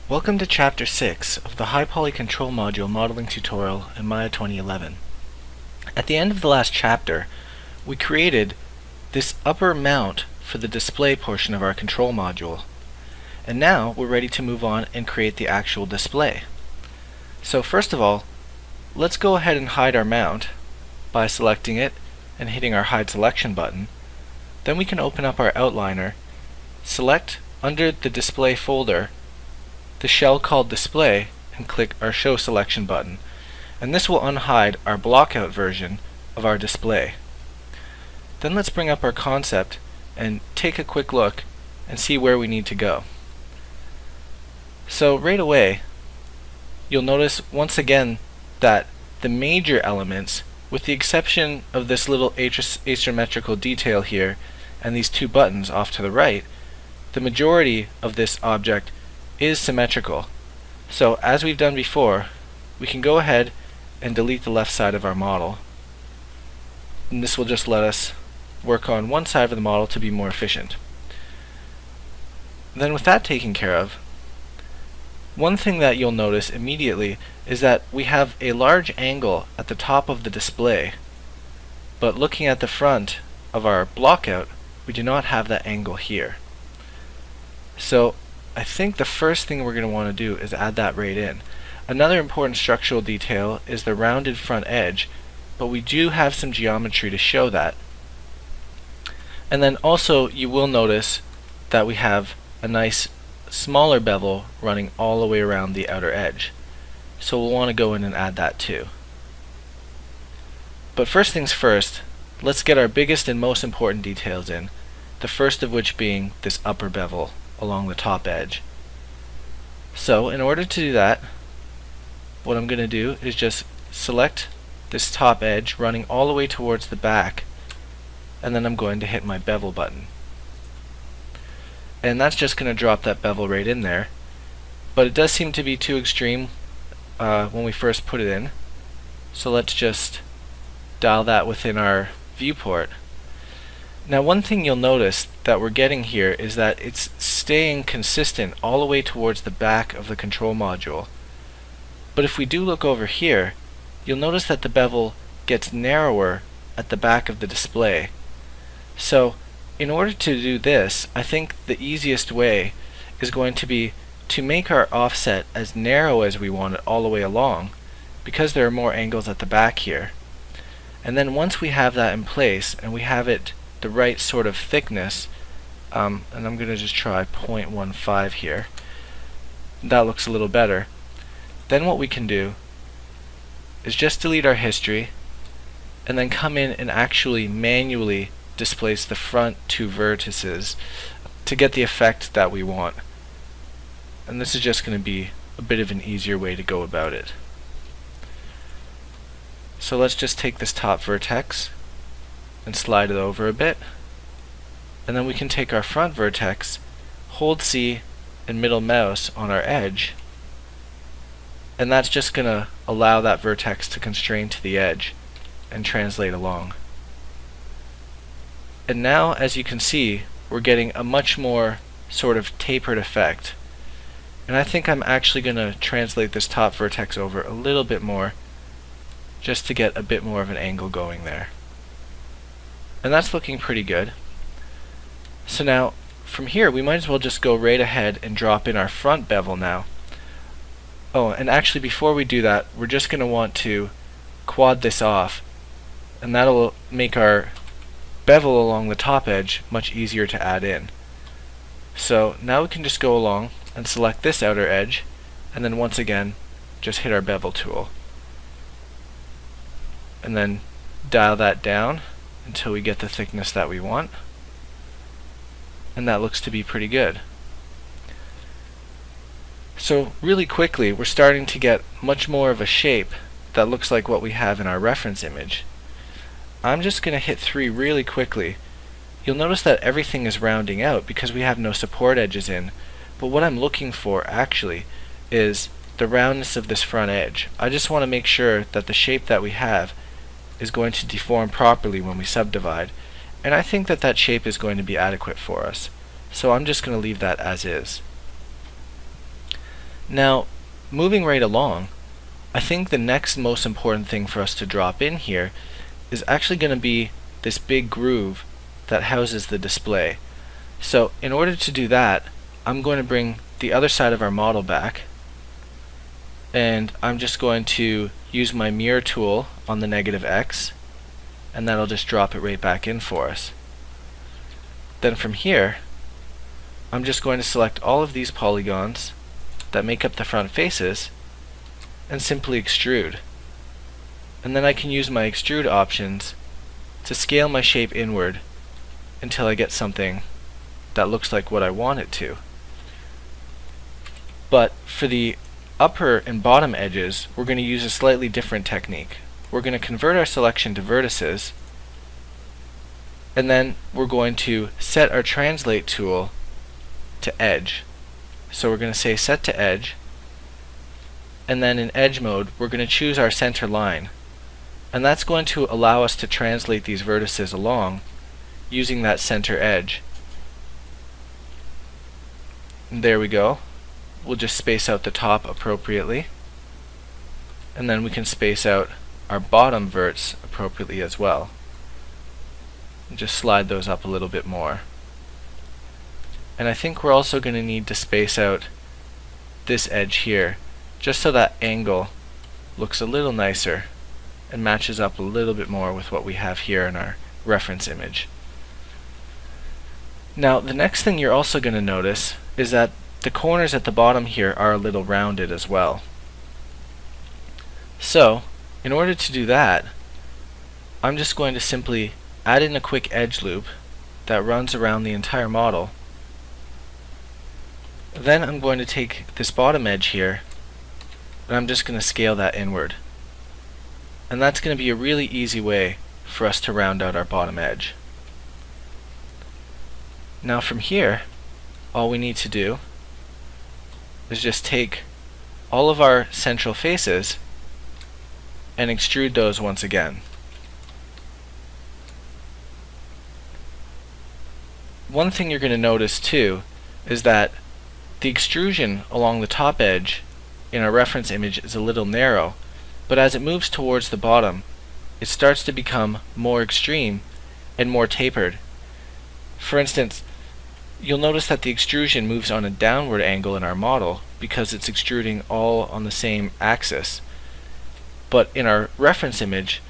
Welcome to Chapter 6 of the High Poly Control Module modeling tutorial in Maya 2011. At the end of the last chapter, we created this upper mount for the display portion of our control module. And now we're ready to move on and create the actual display. So first of all, let's go ahead and hide our mount by selecting it and hitting our Hide Selection button. Then we can open up our outliner, select under the display folder the shell called display, and click our show selection button, and this will unhide our blockout version of our display. Then let's bring up our concept and take a quick look and see where we need to go. So right away you'll notice once again that the major elements, with the exception of this little asymmetrical detail here and these two buttons off to the right, the majority of this object is symmetrical. So as we've done before, we can go ahead and delete the left side of our model, and this will just let us work on one side of the model to be more efficient. Then with that taken care of, one thing that you'll notice immediately is that we have a large angle at the top of the display, but looking at the front of our blockout, we do not have that angle here. So I think the first thing we're going to want to do is add that right in. Another important structural detail is the rounded front edge, but we do have some geometry to show that. And then also you will notice that we have a nice smaller bevel running all the way around the outer edge. So we'll want to go in and add that too. But first things first, let's get our biggest and most important details in, the first of which being this upper bevel along the top edge. So in order to do that, what I'm going to do is just select this top edge running all the way towards the back, and then I'm going to hit my bevel button. And that's just going to drop that bevel right in there, but it does seem to be too extreme when we first put it in, so let's just dial that within our viewport. Now one thing you'll notice that we're getting here is that it's staying consistent all the way towards the back of the control module. But if we do look over here, you'll notice that the bevel gets narrower at the back of the display. So in order to do this, I think the easiest way is going to be to make our offset as narrow as we want it all the way along, because there are more angles at the back here. And then once we have that in place and we have it the right sort of thickness, and I'm going to just try 0.15 here. That looks a little better. Then what we can do is just delete our history and then come in and actually manually displace the front two vertices to get the effect that we want. And this is just going to be a bit of an easier way to go about it. So let's just take this top vertex and slide it over a bit, and then we can take our front vertex, hold C and middle mouse on our edge, and that's just going to allow that vertex to constrain to the edge and translate along. And now as you can see, we're getting a much more sort of tapered effect, and I think I'm actually going to translate this top vertex over a little bit more just to get a bit more of an angle going there. And that's looking pretty good. So now from here we might as well just go right ahead and drop in our front bevel now. Oh, and actually before we do that, we're just going to want to quad this off, and that'll make our bevel along the top edge much easier to add in. So now we can just go along and select this outer edge, and then once again just hit our bevel tool, and then dial that down until we get the thickness that we want, and that looks to be pretty good. So really quickly we're starting to get much more of a shape that looks like what we have in our reference image. I'm just going to hit 3 really quickly. You'll notice that everything is rounding out because we have no support edges in, but what I'm looking for actually is the roundness of this front edge. I just want to make sure that the shape that we have is going to deform properly when we subdivide, and I think that that shape is going to be adequate for us. So I'm just going to leave that as is. Now, moving right along, I think the next most important thing for us to drop in here is actually going to be this big groove that houses the display. So in order to do that, I'm going to bring the other side of our model back, and I'm just going to use my mirror tool on the negative X, and that'll just drop it right back in for us. Then from here, I'm just going to select all of these polygons that make up the front faces and simply extrude. And then I can use my extrude options to scale my shape inward until I get something that looks like what I want it to. But for the upper and bottom edges, we're going to use a slightly different technique. We're going to convert our selection to vertices, and then we're going to set our translate tool to edge. So we're going to say set to edge, and then in edge mode we're going to choose our center line, and that's going to allow us to translate these vertices along using that center edge. And there we go. We'll just space out the top appropriately, and then we can space out our bottom verts appropriately as well. And just slide those up a little bit more. And I think we're also going to need to space out this edge here, just so that angle looks a little nicer and matches up a little bit more with what we have here in our reference image. Now the next thing you're also going to notice is that the corners at the bottom here are a little rounded as well. So in order to do that, I'm just going to simply add in a quick edge loop that runs around the entire model. Then I'm going to take this bottom edge here, and I'm just going to scale that inward. And that's going to be a really easy way for us to round out our bottom edge. Now from here, all we need to do is just take all of our central faces and extrude those once again. One thing you're going to notice too is that the extrusion along the top edge in our reference image is a little narrow, but as it moves towards the bottom, it starts to become more extreme and more tapered. For instance, you'll notice that the extrusion moves on a downward angle in our model because it's extruding all on the same axis. But in our reference image,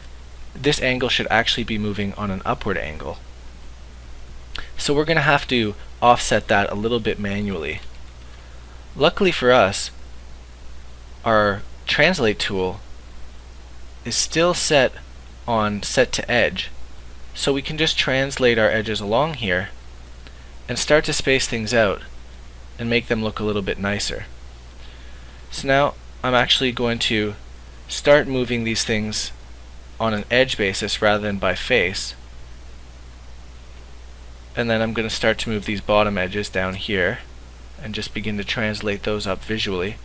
this angle should actually be moving on an upward angle. So we're going to have to offset that a little bit manually. Luckily for us, our translate tool is still set on set to edge, so we can just translate our edges along here and start to space things out and make them look a little bit nicer. So now I'm actually going to start moving these things on an edge basis rather than by face, and then I'm going to start to move these bottom edges down here and just begin to translate those up visually.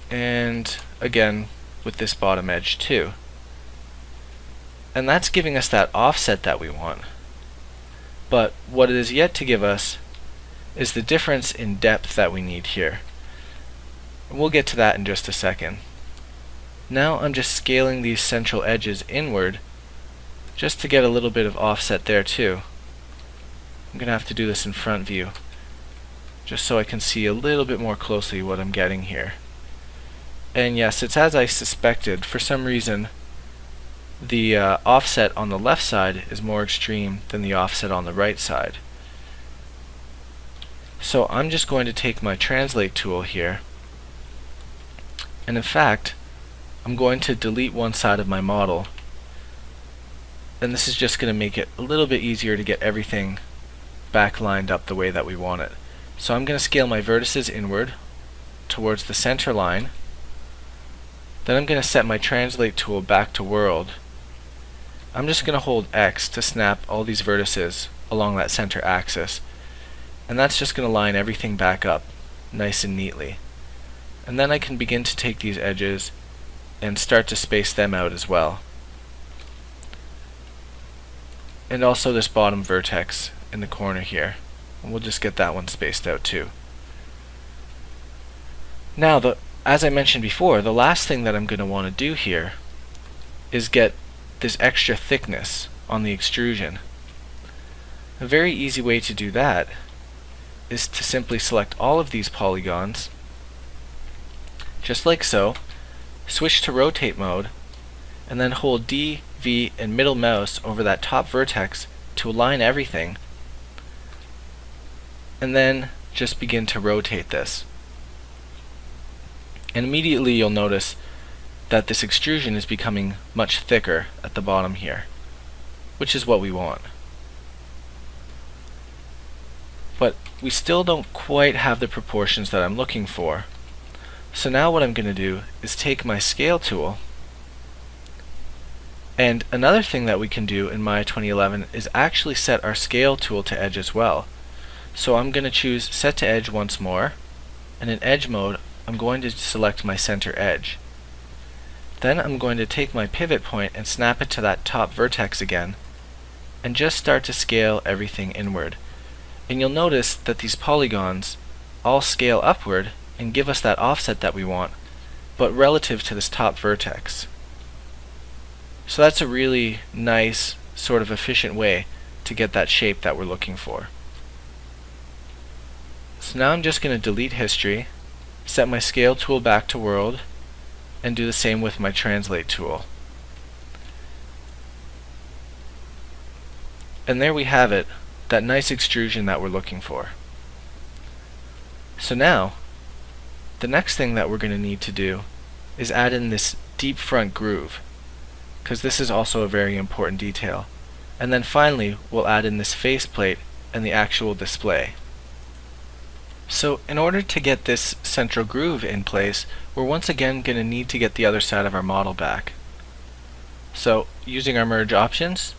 And again with this bottom edge too. And that's giving us that offset that we want. But what it is yet to give us is the difference in depth that we need here. And we'll get to that in just a second. Now I'm just scaling these central edges inward just to get a little bit of offset there too. I'm going to have to do this in front view just so I can see a little bit more closely what I'm getting here. And yes, it's as I suspected. For some reason the offset on the left side is more extreme than the offset on the right side. So I'm just going to take my translate tool here, and in fact I'm going to delete one side of my model, and this is just going to make it a little bit easier to get everything back lined up the way that we want it. So I'm going to scale my vertices inward towards the center line. Then I'm going to set my translate tool back to world. I'm just going to hold X to snap all these vertices along that center axis, and that's just going to line everything back up nice and neatly. And then I can begin to take these edges and start to space them out as well. And also this bottom vertex in the corner here. and we'll just get that one spaced out too. Now, as I mentioned before, the last thing that I'm going to want to do here is get this extra thickness on the extrusion. A very easy way to do that is to simply select all of these polygons, just like so, switch to rotate mode, and then hold D, V, and middle mouse over that top vertex to align everything, and then just begin to rotate this. And immediately you'll notice that this extrusion is becoming much thicker at the bottom here, which is what we want. But we still don't quite have the proportions that I'm looking for. So now what I'm going to do is take my scale tool, and another thing that we can do in Maya 2011 is actually set our scale tool to edge as well. So I'm going to choose set to edge once more, and in edge mode I'm going to select my center edge. Then I'm going to take my pivot point and snap it to that top vertex again, and just start to scale everything inward. And you'll notice that these polygons all scale upward and give us that offset that we want, but relative to this top vertex. So that's a really nice, sort of efficient way to get that shape that we're looking for. So now I'm just going to delete history, set my scale tool back to world, and do the same with my translate tool. And there we have it, that nice extrusion that we're looking for. So now, the next thing that we're going to need to do is add in this deep front groove, because this is also a very important detail. And then finally, we'll add in this faceplate and the actual display. So in order to get this central groove in place, we're once again going to need to get the other side of our model back. So using our merge options,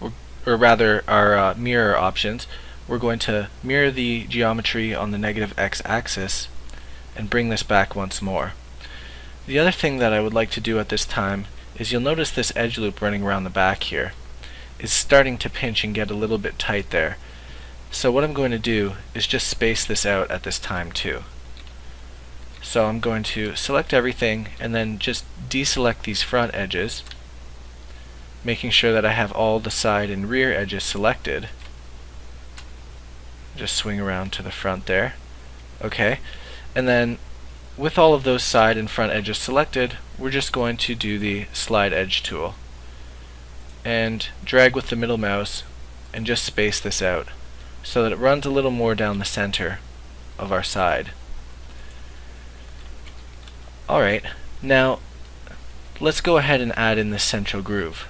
or rather our mirror options, we're going to mirror the geometry on the negative x-axis and bring this back once more. The other thing that I would like to do at this time is you'll notice this edge loop running around the back here is starting to pinch and get a little bit tight there. So what I'm going to do is just space this out at this time too. So I'm going to select everything and then just deselect these front edges, making sure that I have all the side and rear edges selected. Just swing around to the front there. Okay, and then with all of those side and front edges selected, we're just going to do the slide edge tool and drag with the middle mouse and just space this out so that it runs a little more down the center of our side. Alright, now let's go ahead and add in the central groove.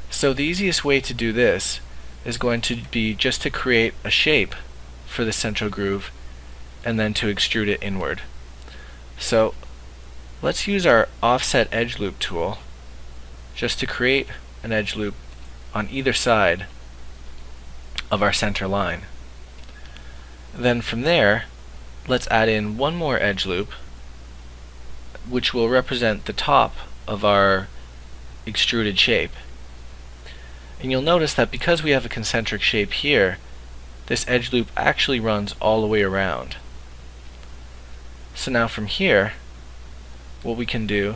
So the easiest way to do this is going to be just to create a shape for the central groove and then to extrude it inward. So let's use our offset edge loop tool just to create an edge loop on either side of our center line. Then from there, let's add in one more edge loop, which will represent the top of our extruded shape. And you'll notice that because we have a concentric shape here, this edge loop actually runs all the way around. So now from here, what we can do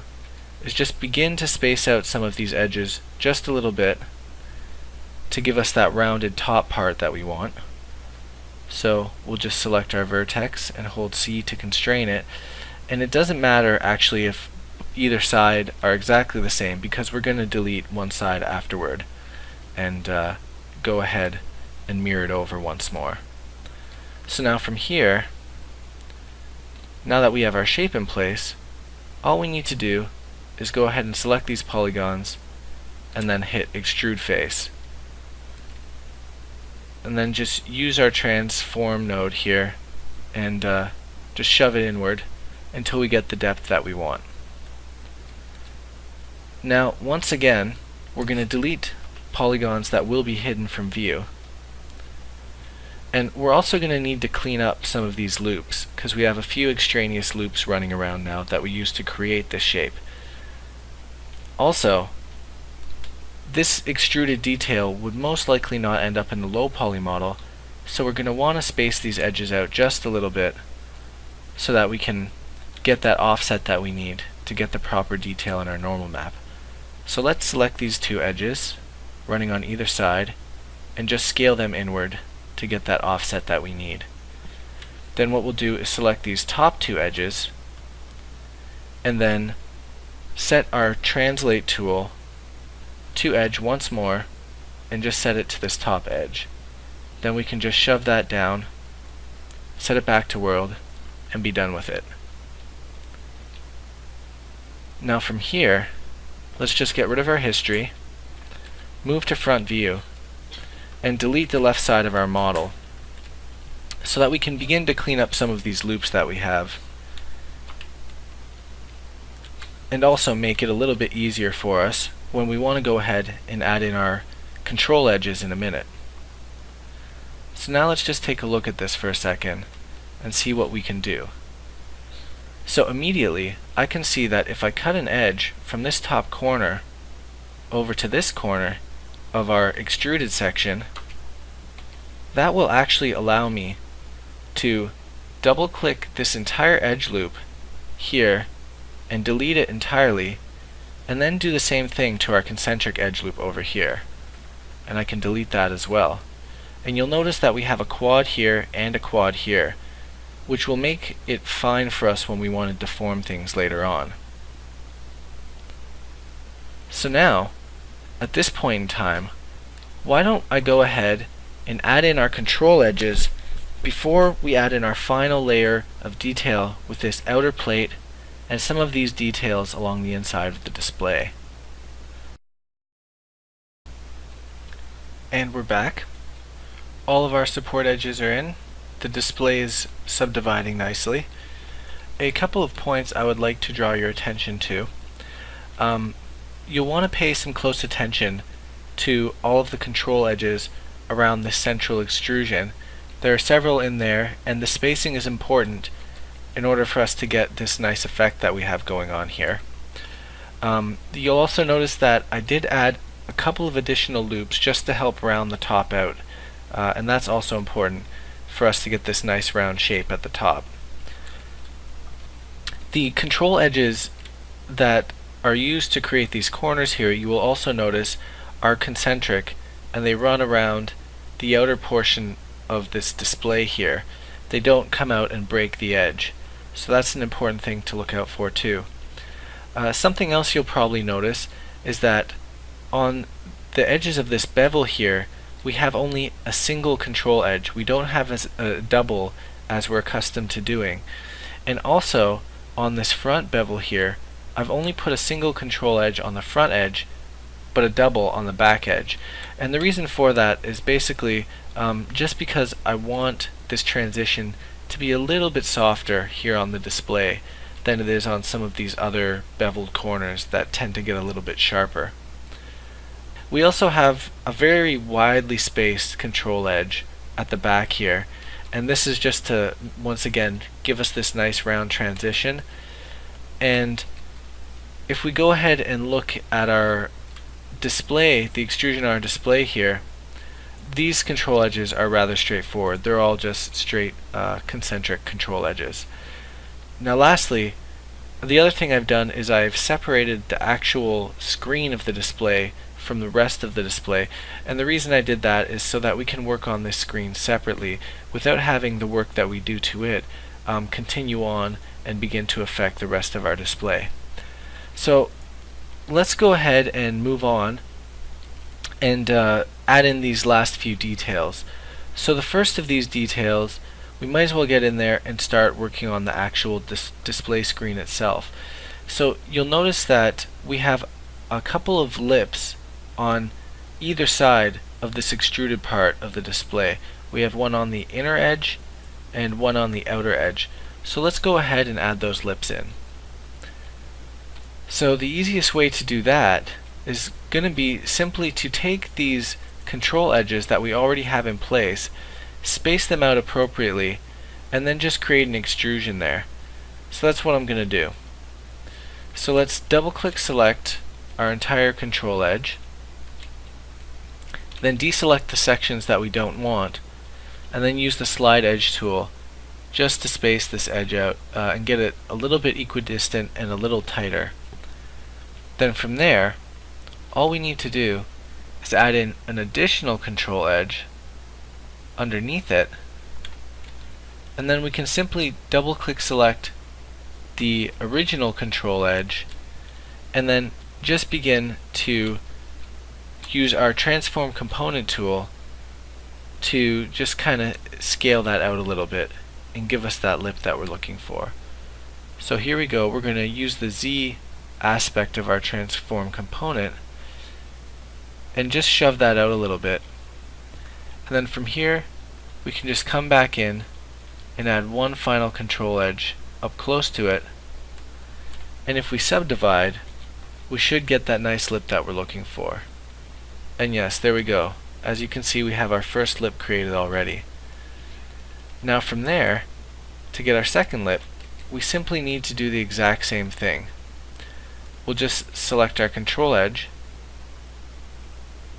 is just begin to space out some of these edges just a little bit to give us that rounded top part that we want. So we'll just select our vertex and hold C to constrain it, and it doesn't matter actually if either side are exactly the same, because we're going to delete one side afterward and go ahead and mirror it over once more. So now from here, now that we have our shape in place, all we need to do is go ahead and select these polygons and then hit extrude face. And then just use our transform node here and just shove it inward until we get the depth that we want. Now once again, we're going to delete polygons that will be hidden from view. And we're also going to need to clean up some of these loops, because we have a few extraneous loops running around now that we used to create this shape. Also, this extruded detail would most likely not end up in the low poly model, So we're going to want to space these edges out just a little bit so that we can get that offset that we need to get the proper detail in our normal map. So let's select these two edges running on either side and just scale them inward to get that offset that we need. Then what we'll do is select these top two edges and then set our translate tool to edge once more and just set it to this top edge. Then we can just shove that down, set it back to world, and be done with it. Now from here, let's just get rid of our history, move to front view, and delete the left side of our model so that we can begin to clean up some of these loops that we have, and also make it a little bit easier for us when we want to go ahead and add in our control edges in a minute. So now let's just take a look at this for a second and see what we can do. So immediately I can see that if I cut an edge from this top corner over to this corner of our extruded section, that will actually allow me to double click this entire edge loop here and delete it entirely, and then do the same thing to our concentric edge loop over here, and I can delete that as well. And you'll notice that we have a quad here and a quad here, which will make it fine for us when we want to deform things later on. So now, at this point in time, why don't I go ahead and add in our control edges before we add in our final layer of detail with this outer plate and some of these details along the inside of the display. And we're back. All of our support edges are in. The display is subdividing nicely. A couple of points I would like to draw your attention to. You'll want to pay some close attention to all of the control edges around the central extrusion. There are several in there, and the spacing is important in order for us to get this nice effect that we have going on here. You'll also notice that I did add a couple of additional loops just to help round the top out, and that's also important for us to get this nice round shape at the top. The control edges that are used to create these corners here, you will also notice, are concentric, and they run around the outer portion of this display here. They don't come out and break the edge, so that's an important thing to look out for too. Something else you'll probably notice is that on the edges of this bevel here, we have only a single control edge. We don't have a double as we're accustomed to doing. And also on this front bevel here, I've only put a single control edge on the front edge, but a double on the back edge. And the reason for that is basically just because I want this transition to be a little bit softer here on the display than it is on some of these other beveled corners that tend to get a little bit sharper. We also have a very widely spaced control edge at the back here, and this is just to once again give us this nice round transition. And if we go ahead and look at our display, the extrusion on our display here, these control edges are rather straightforward. They're all just straight concentric control edges. Now lastly, the other thing I've done is I've separated the actual screen of the display from the rest of the display, and the reason I did that is so that we can work on this screen separately without having the work that we do to it continue on and begin to affect the rest of our display. So let's go ahead and move on and add in these last few details. So the first of these details, we might as well get in there and start working on the actual display screen itself. So you'll notice that we have a couple of lips on either side of this extruded part of the display. We have one on the inner edge and one on the outer edge. So let's go ahead and add those lips in. So the easiest way to do that is going to be simply to take these control edges that we already have in place, space them out appropriately, and then just create an extrusion there. So that's what I'm going to do. So let's double click select our entire control edge, then deselect the sections that we don't want, and then use the slide edge tool just to space this edge out and get it a little bit equidistant and a little tighter. Then from there, all we need to do is add in an additional control edge underneath it, and then we can simply double click select the original control edge and then just begin to use our transform component tool to just kind of scale that out a little bit and give us that lip that we're looking for. So here we go, we're going to use the Z aspect of our transform component and just shove that out a little bit. And then from here we can just come back in and add one final control edge up close to it, and if we subdivide we should get that nice lip that we're looking for. And yes, there we go. As you can see, we have our first lip created already. Now from there, to get our second lip, we simply need to do the exact same thing. We'll just select our control edge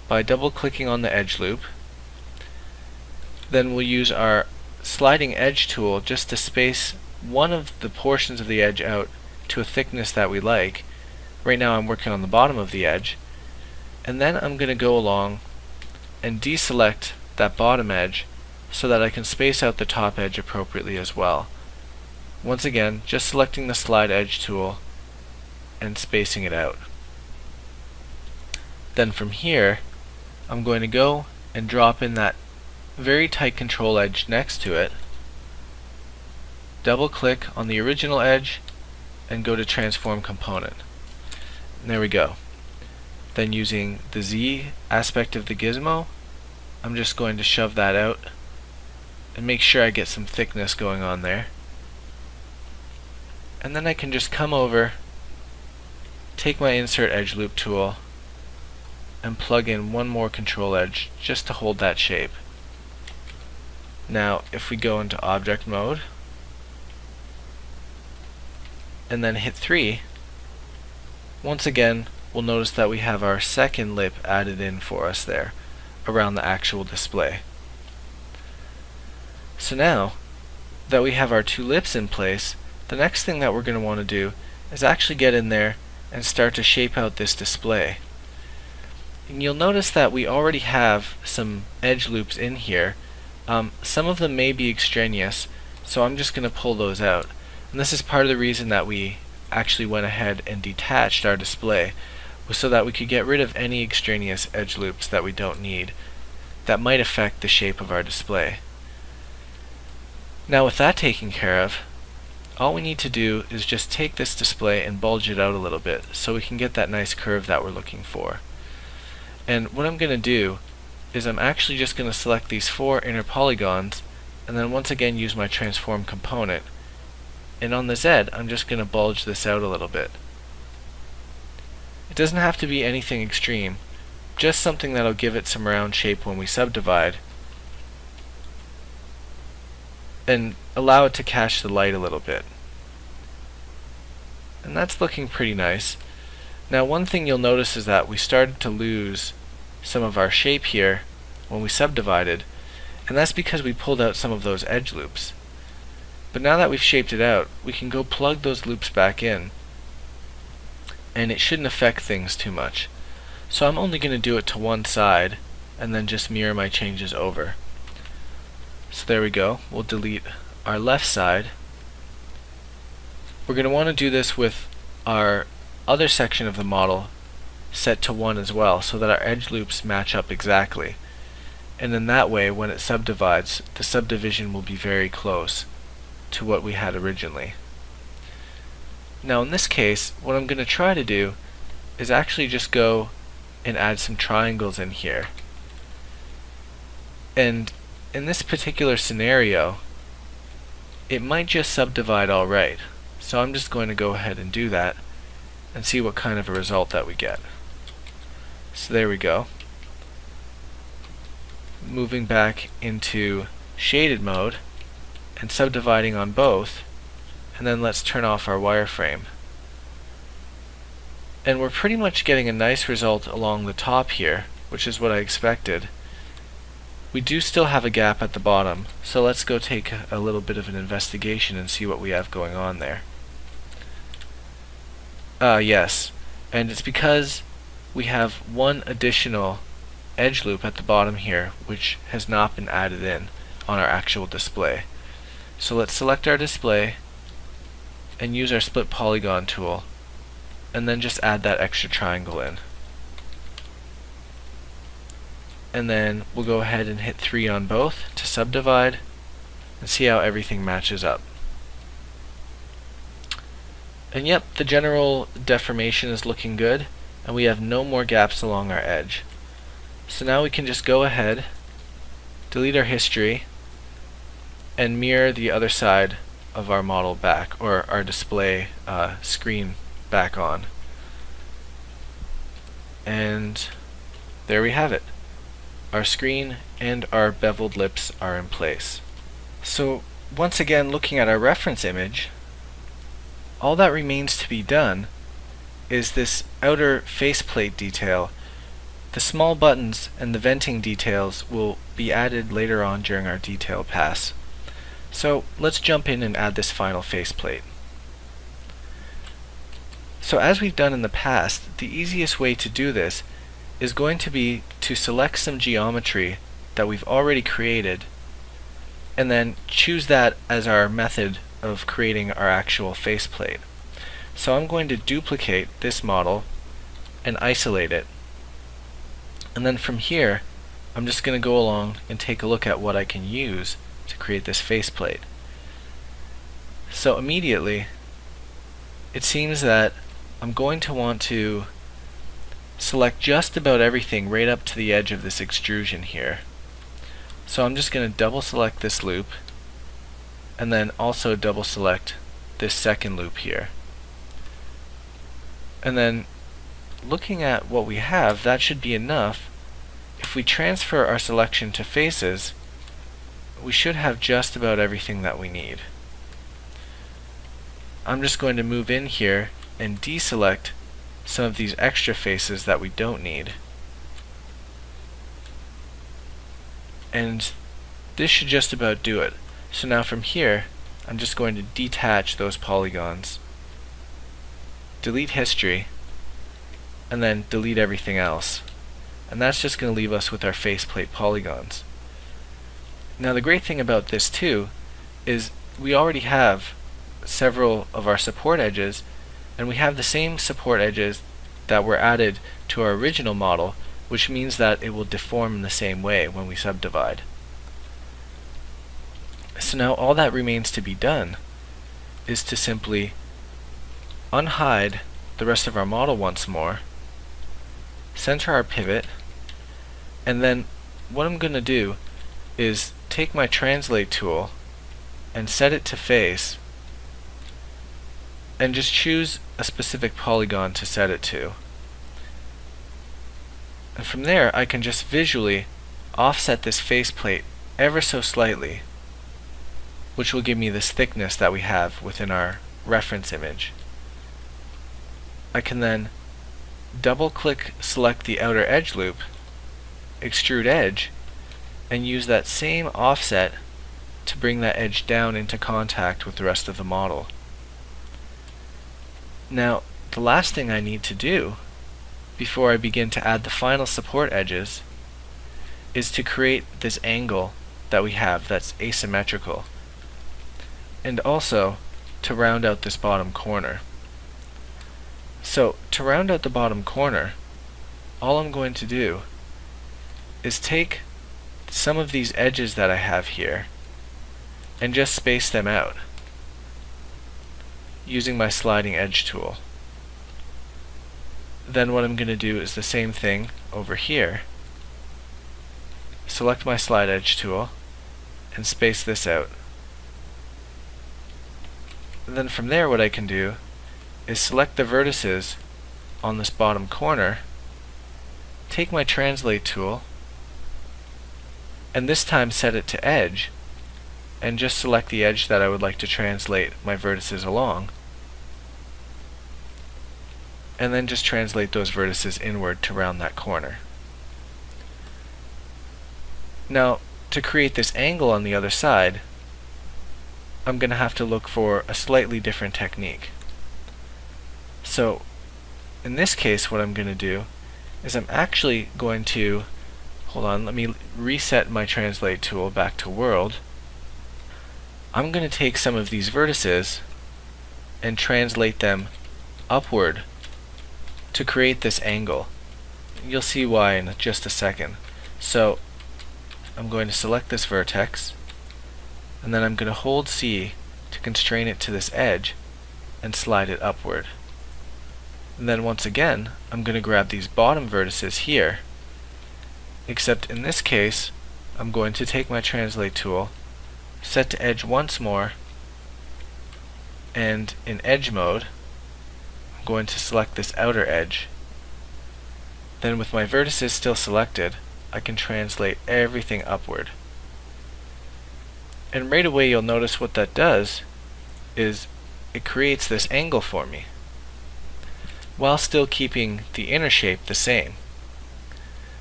by double clicking on the edge loop. Then we'll use our sliding edge tool just to space one of the portions of the edge out to a thickness that we like. Right now I'm working on the bottom of the edge, and then I'm going to go along and deselect that bottom edge so that I can space out the top edge appropriately as well. Once again, just selecting the slide edge tool and spacing it out. Then from here, I'm going to go and drop in that very tight control edge next to it, double click on the original edge and go to transform component. And there we go. Then using the Z aspect of the gizmo, I'm just going to shove that out and make sure I get some thickness going on there. And then I can just come over, take my insert edge loop tool and plug in one more control edge just to hold that shape. Now if we go into object mode and then hit 3, once again we'll notice that we have our second lip added in for us there around the actual display. So now that we have our two lips in place, the next thing that we're going to want to do is actually get in there and start to shape out this display. And you'll notice that we already have some edge loops in here. Some of them may be extraneous, so I'm just going to pull those out. And this is part of the reason that we actually went ahead and detached our display, was so that we could get rid of any extraneous edge loops that we don't need that might affect the shape of our display. Now with that taken care of, all we need to do is just take this display and bulge it out a little bit so we can get that nice curve that we're looking for. And what I'm going to do is I'm actually just going to select these 4 inner polygons and then once again use my transform component. And on the Z, I'm just going to bulge this out a little bit. It doesn't have to be anything extreme, just something that'll give it some round shape when we subdivide and allow it to catch the light a little bit. And that's looking pretty nice. Now one thing you'll notice is that we started to lose some of our shape here when we subdivided, and that's because we pulled out some of those edge loops. But now that we've shaped it out, we can go plug those loops back in and it shouldn't affect things too much. So I'm only going to do it to one side and then just mirror my changes over. So there we go. We'll delete our left side. We're going to want to do this with our other section of the model set to 1 as well, so that our edge loops match up exactly. And then that way, when it subdivides, the subdivision will be very close to what we had originally. Now in this case, what I'm going to try to do is actually just go and add some triangles in here. And in this particular scenario, it might just subdivide alright. So I'm just going to go ahead and do that and see what kind of a result that we get. So there we go. Moving back into shaded mode and subdividing on both, and then let's turn off our wireframe. And we're pretty much getting a nice result along the top here, which is what I expected. we do still have a gap at the bottom, so let's go take a little bit of an investigation and see what we have going on there. Yes, and it's because we have one additional edge loop at the bottom here which has not been added in on our actual display. So let's select our display and use our split polygon tool, and then just add that extra triangle in. And then we'll go ahead and hit 3 on both to subdivide and see how everything matches up. And yep, the general deformation is looking good, and we have no more gaps along our edge. So now we can just go ahead, delete our history, and mirror the other side of our model back, or our display screen back on. And there we have it. Our screen and our beveled lips are in place. So once again, looking at our reference image, all that remains to be done is this outer faceplate detail. The small buttons and the venting details will be added later on during our detail pass. So let's jump in and add this final faceplate. So as we've done in the past, the easiest way to do this is going to be to select some geometry that we've already created and then choose that as our method of creating our actual faceplate. So I'm going to duplicate this model and isolate it, and then from here I'm just going to go along and take a look at what I can use to create this faceplate. So immediately it seems that I'm going to want to select just about everything right up to the edge of this extrusion here. So I'm just going to double select this loop and then also double select this second loop here. And then looking at what we have, that should be enough. If we transfer our selection to faces, we should have just about everything that we need. I'm just going to move in here and deselect some of these extra faces that we don't need. And this should just about do it. So now from here, I'm just going to detach those polygons, delete history, and then delete everything else. And that's just going to leave us with our faceplate polygons. Now the great thing about this too is we already have several of our support edges, and we have the same support edges that were added to our original model, which means that it will deform in the same way when we subdivide. So now all that remains to be done is to simply unhide the rest of our model once more, center our pivot, and then what I'm going to do is take my translate tool and set it to face and just choose a specific polygon to set it to. And from there I can just visually offset this faceplate ever so slightly, which will give me this thickness that we have within our reference image. I can then double click select the outer edge loop, extrude edge, and use that same offset to bring that edge down into contact with the rest of the model. Now the last thing I need to do before I begin to add the final support edges is to create this angle that we have that's asymmetrical, and also to round out this bottom corner. So to round out the bottom corner, all I'm going to do is take some of these edges that I have here and just space them out using my sliding edge tool. Then what I'm going to do is the same thing over here. Select my slide edge tool and space this out. And then from there what I can do is select the vertices on this bottom corner, take my translate tool, and this time set it to edge, and just select the edge that I would like to translate my vertices along, and then just translate those vertices inward to round that corner. Now, to create this angle on the other side, I'm going to have to look for a slightly different technique. So, in this case, what I'm going to do is I'm actually going to, hold on, let me reset my translate tool back to world. I'm going to take some of these vertices and translate them upward to create this angle. You'll see why in just a second. So I'm going to select this vertex, and then I'm going to hold C to constrain it to this edge and slide it upward. And then once again, I'm going to grab these bottom vertices here, except in this case, I'm going to take my translate tool, set to edge once more, and in edge mode, I'm going to select this outer edge. Then with my vertices still selected, I can translate everything upward. And right away you'll notice what that does is it creates this angle for me, while still keeping the inner shape the same.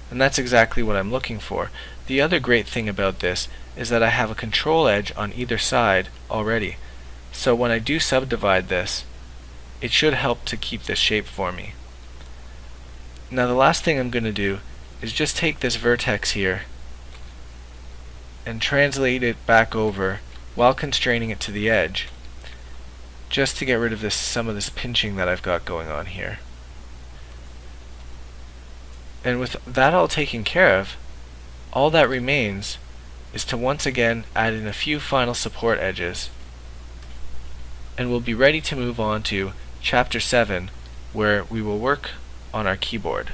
And that's exactly what I'm looking for. The other great thing about this is that I have a control edge on either side already. So when I do subdivide this, it should help to keep this shape for me. Now the last thing I'm going to do is just take this vertex here and translate it back over while constraining it to the edge, just to get rid of some of this pinching that I've got going on here. And with that all taken care of, all that remains is to once again add in a few final support edges, and we'll be ready to move on to Chapter 7, where we will work on our keyboard.